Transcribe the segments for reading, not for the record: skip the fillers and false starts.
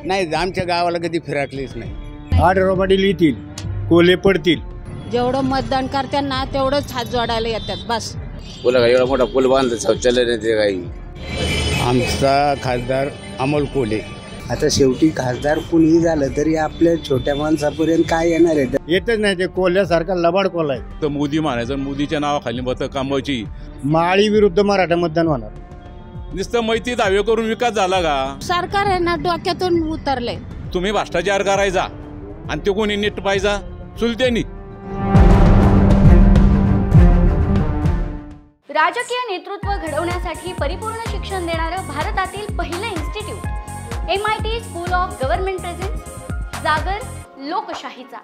नाही, आमच्या गावाला कधी फिरकलीच नाही. आढळराव पाटील येतील, कोल्हे पडतील. जेवढं मतदान करताना तेवढंच हात जोडायला येतात बस. बोला का एवढा मोठा पूल बांधला शौचालय नाही ते काही. आमचा खासदार अमोल कोल्हे. आता शेवटी खासदार कुणीही झालं तरी आपल्या छोट्या माणसापर्यंत काय येणार आहे? येतच नाही, ते कोल्ह्यासारखा लबाड कोल्हा आहे. तर मोदी म्हणायचं, मोदीच्या नावाखाली मतं कामवायची. माळी विरुद्ध मराठा मतदान होणार. नुसतं मैत्री दावे करून विकास झाला का? सरकार आहे ना डोक्यातून उतरले. तुम्ही भ्रष्टाचार करायचा आणि ते कोणी नीट पाहिजा चुलत्यांनी. राजकीय नेतृत्व घडवण्यासाठी परिपूर्ण शिक्षण देणारं भारतातील पहिलं institute MIT school of government presents जागर लोकशाहीचा.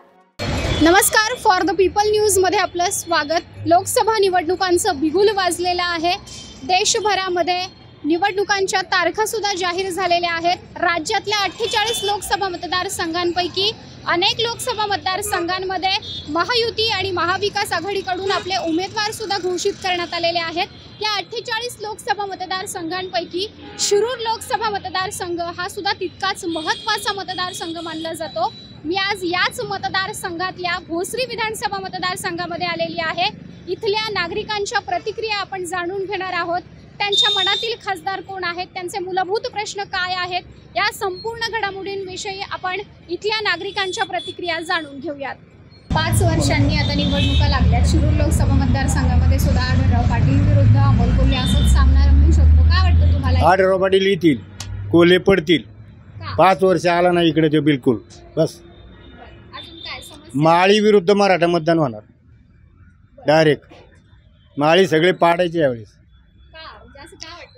नमस्कार, फॉर द पीपल न्यूजमध्ये आपलं स्वागत. लोकसभा निवडणुकांचं बिगुल वाजलेलं आहे. देशभरामध्ये निवडणुकांच्या तारखासुद्धा जाहीर झालेल्या आहेत. राज्यातल्या 48 लोकसभा मतदारसंघांपैकी अनेक लोकसभा मतदारसंघांमध्ये महायुती आणि महाविकास आघाडीकडून आपले उमेदवार सुद्धा घोषित करण्यात आलेले आहेत. या 48 लोकसभा मतदारसंघांपैकी शिरूर लोकसभा मतदारसंघ हा सुद्धा तितकाच महत्त्वाचा मतदारसंघ मानला जातो. मी आज याच मतदारसंघातल्या भोसरी विधानसभा मतदारसंघामध्ये आलेली आहे. इथल्या नागरिकांच्या प्रतिक्रिया आपण जाणून घेणार आहोत. त्यांच्या मनातील खासदार कोण आहेत, त्यांचे मूलभूत प्रश्न काय आहेत, या संपूर्ण घडामोडींविषयी आपण इथल्या नागरिकांच्या प्रतिक्रिया जाणून घेऊयात. 5 वर्षांनी आता निवडणुका लागल्यात. शिरूर लोकसभा मतदारसंघामध्ये सुद्धा आढळराव पाटील विरुद्ध अमोल कोल्हे असंच सामना रंगू शकतो. काय वाटतं तुम्हाला? आढळराव पाटील येतील, कोल्हे पडतील. 5 वर्ष आला नाही इकडे ते बिलकुल. बस अजून काय समस्या? माळी विरुद्ध मराठा मतदान होणार. डायरेक्ट माळी सगळे पाडायचे यावेळेस.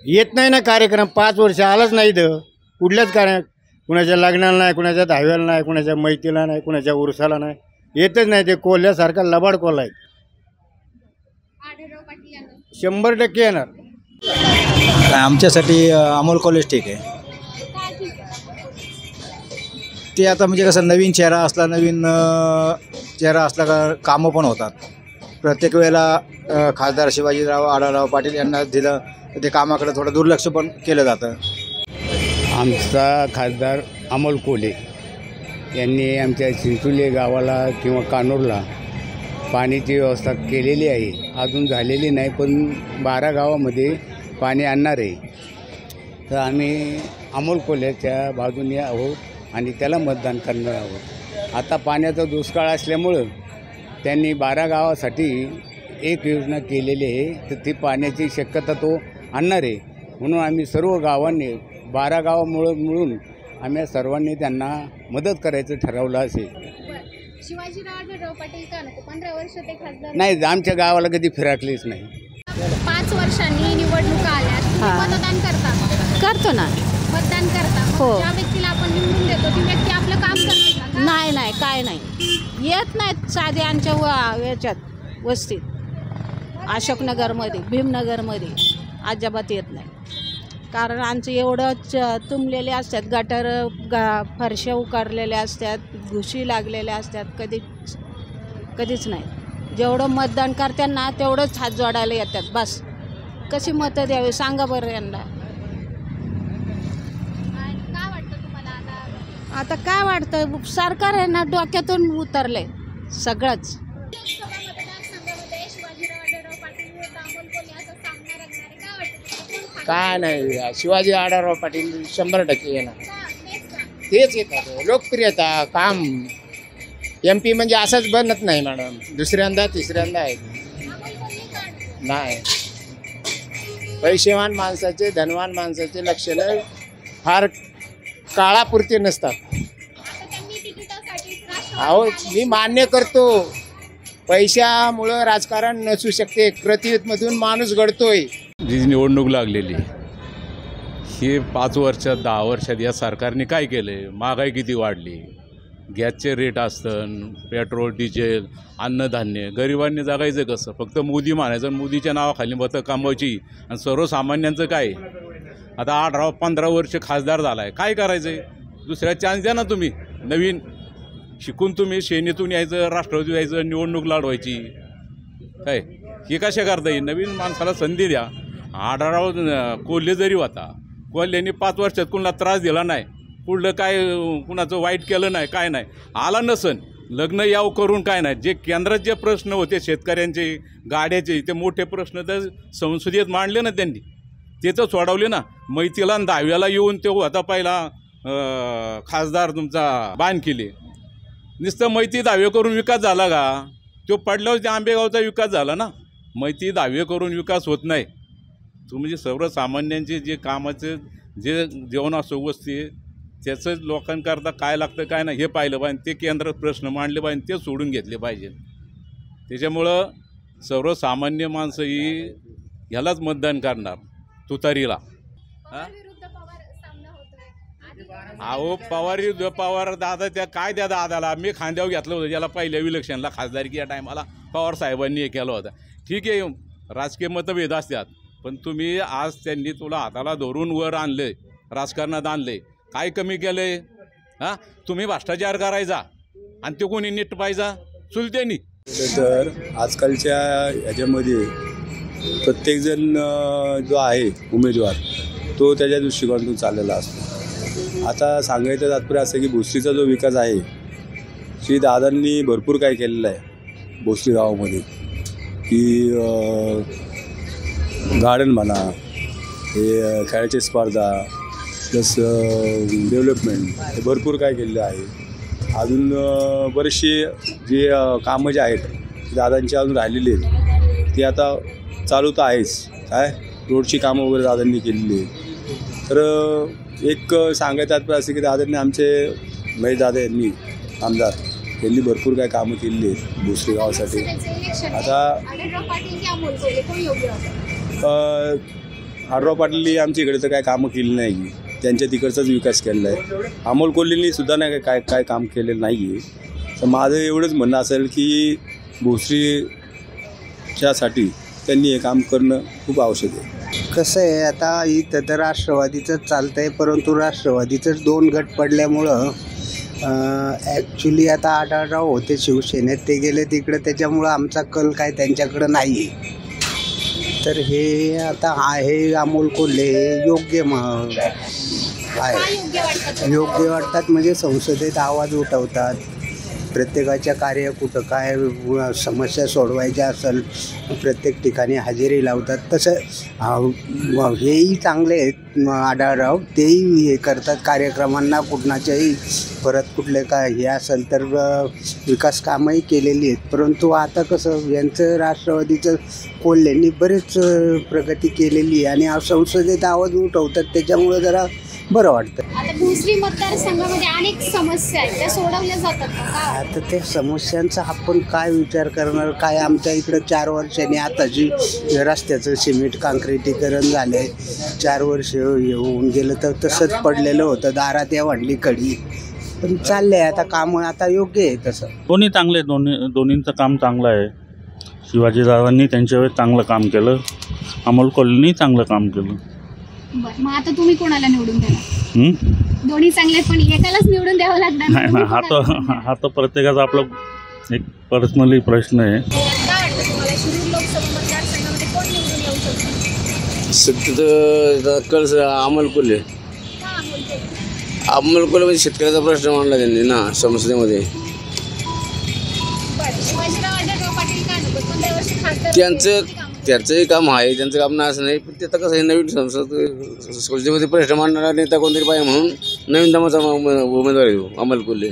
येत नाही ना कार्यक्रम. 5 वर्ष आलाच नाही तर कुठल्याच कार्य, कुणाच्या लग्नाला नाही, कुणाच्या दहाव्याला नाही, कुणाच्या मैतीला नाही, कुणाच्या उरसाला नाही. येतच नाही, ते कोल्ह्यासारखा लबाड कोल्हा आहे. 100% येणार. आमच्यासाठी अमोल कॉलेज ठीक आहे. ते आता म्हणजे कसं नवीन चेहरा असला का कामं पण होतात. प्रत्येक वेळेला खासदार शिवाजीराव आढळराव पाटील यांना दिलं तर ते कामाकडे थोडं दुर्लक्ष पण केलं जातं. आमचा खासदार अमोल कोल्हे यांनी आमच्या चिंचोली गावाला किंवा कानूरला पाण्याची व्यवस्था केलेली आहे. अजून झालेली नाही, पण 12 गावामध्ये पाणी आणणार आहे. तर आम्ही अमोल कोल्ह्याच्या बाजूने आहोत आणि त्याला मतदान करणार आहोत. आता पाण्याचा दुष्काळ असल्यामुळं त्यांनी 12 गावासाठी एक योजना केलेली आहे. तर ती पाण्याची शक्यता तो आणणार आहे. म्हणून आम्ही सर्व गावांनी 12 गावामुळं मिळून आम्ही सर्वांनी त्यांना मदत करायचं ठरवलं असेल. शिवाजीराव आढळराव पाटील का नको? 15 वर्ष ते खासदार नाही, आमच्या गावाला कधी फिरकलीच नाही. 5 वर्षांनी निवडणुका आल्यात. मतदान करतो ना. मतदान करता. हो. ज्या व्यक्तीला आपण निवडून देतो ती व्यक्ती आपलं काम करते का? नाही काय नाही येत नाहीत. साधे आमच्या याच्यात वस्तीत अशोकनगरमध्ये, भीमनगरमध्ये अजिबात येत नाही. कारण आमचं एवढं तुंबलेले असतात, गटर फरशा उकारलेल्या असतात, घुशी लागलेल्या असतात. कधीच नाही. जेवढं मतदान करताना तेवढंच हात जोडायला येतात बस. कशी मतं द्यावी सांगा बरं यांना. काय वाटतं तुम्हाला? आता काय वाटतं, सरकार आहे ना डोक्यातून उतरले सगळंच. लोकसभा मतदारसंघामध्ये शिवाजीराव आढळराव पाटील विरुद्ध अमोल कोल्हे असं सामना रंगणार आहे. काय वाटतं? काय नाही, शिवाजी आढळराव पाटील 100% येणार. तेच येतात. लोकप्रियता, काम. MP म्हणजे असंच बनत नाही मॅडम. दुसऱ्यांदा तिसऱ्यांदा आहे नाही. पैसेवान माणसाचे, धनवान माणसाचे लक्षणं फार काळापुरते नसतात. अहो, मी मान्य करतो पैशामुळं राजकारण नसू शकते. प्रतिनिधीमधून माणूस घडतोय. जी निवडणूक लागलेली ही 5 वर्षात 10 वर्षात या सरकारने काय केलं? महागाई किती वाढली, गॅसचे रेट असतं, पेट्रोल डिझेल, अन्नधान्य. गरिबांनी जगायचं कसं? फक्त मोदी म्हणायचं, मोदीच्या नावाखाली मतं कामवायची. आणि सर्वसामान्यांचं काय? आता 15 वर्ष खासदार झाला आहे, काय करायचं आहे? दुसऱ्या चान्स द्या ना तुम्ही. नवीन शिकून तुम्ही सेनेतून यायचं, राष्ट्रवादी यायचं, निवडणूक लढवायची. काय हे कशा करता येईल? नवीन माणसाला संधी द्या. आढळराव कोल्हे जरी होता, कोल्ह्यांनी 5 वर्षात कोणाला त्रास दिला नाही, पुढलं काय कुणाचं वाईट केलं नाही, काय नाही. आला नसन लग्न याव करून काय नाही. जे केंद्रात जे प्रश्न होते शेतकऱ्यांचे, गाड्याचे, ते मोठे प्रश्न तर संसदेत मांडले ना त्यांनी, ते तर सोडवले ना. मैतीला आणि 10व्याला येऊन तो होता पहिला खासदार तुमचा बानकिले. नुसतं मैती 10वे करून विकास झाला का? तो पडल्यावर त्या आंबेगावचा विकास झाला ना. मैती 10वे करून विकास होत नाही. तो म्हणजे सर्वसामान्यांचे जे कामाचे जे जेवण असो वस्ती त्याचंच लोकांकरता काय लागतं काय नाही हे पाहिलं पाहिजे. ते केंद्रात प्रश्न मांडले पाहिजे, ते सोडून घेतले पाहिजे. त्याच्यामुळं सर्वसामान्य माणसं ही ह्यालाच मतदान करणार, तुतारीला. अहो पवार दादा त्या काय त्या दादाला मी खांद्यावर घेतलं होतं, ज्याला पहिल्या इलेक्शनला खासदारकी या टायमाला पवार साहेबांनी हे केलं होतं. ठीक आहे, राजकीय मतभेद असतात, पण तुम्ही आज त्यांनी तुला हाताला धरून वर आणले, राजकारणात आणले, काय कमी केलं आहे? हां, तुम्ही भ्रष्टाचार करायचा आणि ते कोणी नीट पाहिजा चुलत्यांनी. तर आजकालच्या ह्याच्यामध्ये प्रत्येकजण जो आहे उमेदवार तो त्याच्या दृष्टिकोनातून चाललेला असतो. आता सांगायचं तात्पर्य असं की भोसरीचा जो विकास आहे, श्री दादांनी भरपूर काय केलेलं आहे भोसरी गावामध्ये, की गार्डन म्हणा, हे खेळाची स्पर्धा प्लस डेव्हलपमेंट, हे भरपूर काय केलेलं आहे. अजून बरेचसे जे कामं जे आहेत दादांची अजून राहिलेली आहेत ती आता चालू तर आहेच. काय रोडची कामं वगैरे दादांनी केलेली आहेत. तर एक सांगायचं तात्पर्य असं की दादांनी आमचे महेश दादा यांनी आमदार यांनी भरपूर काय कामं केलेली आहेत भोसरी गावासाठी. आता आढराव पाटील आमच्या इकडे तर काय कामं केली नाही, त्यांच्या तिकडचाच विकास केलेला आहे. अमोल कोल्हेंनी सुद्धा नाही काय काम केलेलं नाही आहे. तर माझं एवढंच म्हणणं असेल की भोसरीच्यासाठी त्यांनी हे काम करणं खूप आवश्यक आहे. कसं आहे, आता इथं तर राष्ट्रवादीचंच चालतं आहे, परंतु राष्ट्रवादीचंच 2 गट पडल्यामुळं ॲक्च्युली आता आढळराव होते शिवसेनेत, ते गेले तिकडे, त्याच्यामुळं आमचा कल काय त्यांच्याकडं नाही आहे. तर हे आता आहे अमोल कोल्हे योग्य योग्य वाटतात. म्हणजे संसदेत आवाज उठवतात, प्रत्येकाच्या कार्य कुठं काय समस्या सोडवायच्या असेल प्रत्येक ठिकाणी हजेरी लावतात. तसं हेही चांगले आहेत आढळराव, तेही हे करतात कार्यक्रमांना कुठणाच्याही परत कुठले काय हे असेल तर विकास कामंही केलेली आहेत. परंतु आता कसं यांचं राष्ट्रवादीचं कोल्हेंनी बरेच प्रगती केलेली आहे आणि संसदेत आवाज उठवतात, त्याच्यामुळं जरा बरं वाटतं. आता भोसरी मतदारसंघामध्ये अनेक समस्या आहेत, त्या सोडवल्या जातात का? आता त्या समस्यांचा आपण काय विचार करणार? काय आमच्या इकडं 4 वर्षांनी आता जी रस्त्याचं सिमेंट काँक्रिटीकरण झालं आहे, 4 वर्ष येऊन गेलं तर तसंच पडलेलं होतं, दारात या वाढली कडी, पण चाललं आहे आता कामं आता योग्य आहे. तसं दोन्ही चांगले, दोन्हींचं काम चांगलं आहे. शिवाजीदादांनी त्यांच्या वेळेस चांगलं काम केलं, अमोल कोल्हेंनी चांगलं काम केलं. बरं, मग आता तुम्ही कोणाला निवडून देणार? दोन्ही चांगले पण एकालाच निवडून द्यावं लागणार नाही ना. हा तर प्रत्येकाचा आपला एक पर्सनली प्रश्न आहे. काय वाटतं तुम्हाला शिरूर लोकसभा मतदारसंघामध्ये कोण निवडून येऊ शकतं? सत्य कळस अमोल कोल्हे. अमोल कोल्हे म्हणजे शेतकऱ्याचा प्रश्न मांडला त्यांनी ना संसदेमध्ये. शिवाजीराव आढळराव पाटील का नको? 15 वर्ष खासदार त्यांचंही काम आहे, त्यांचं काम नाही असं नाही, पण ते आता कसं आहे नवीन संसदेमध्ये प्रश्न मांडणारा नेता कोणतरी पाहिजे म्हणून नवीन दमाचा उमेदवार आहे अमोल कोल्हे.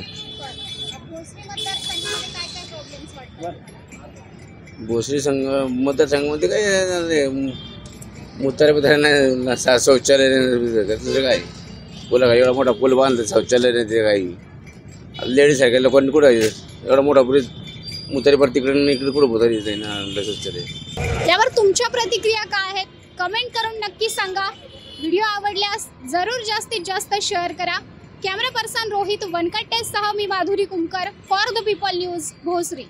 भोसरी मतदारसंघामध्ये काय मुतारे नाही, शौचालय त्याचं काय बोला काय एवढा मोठा पूल बांधला, शौचालय नाही ते काही लेडीज आहे लोकांनी कुठं एवढा मोठा ब्रिज मुतारीपर तिकडे इकडे कुठं मुतारी आहे ना शौचालय. यावर तुमच्या प्रतिक्रिया काय आहेत कमेंट करून नक्की सांगा. व्हिडिओ आवडल्यास जरूर जास्तीत जास्त शेअर करा. कॅमेरा पर्सन रोहित वनकट्टेसह मी Madhuri Kumkar for the people news Bhosari.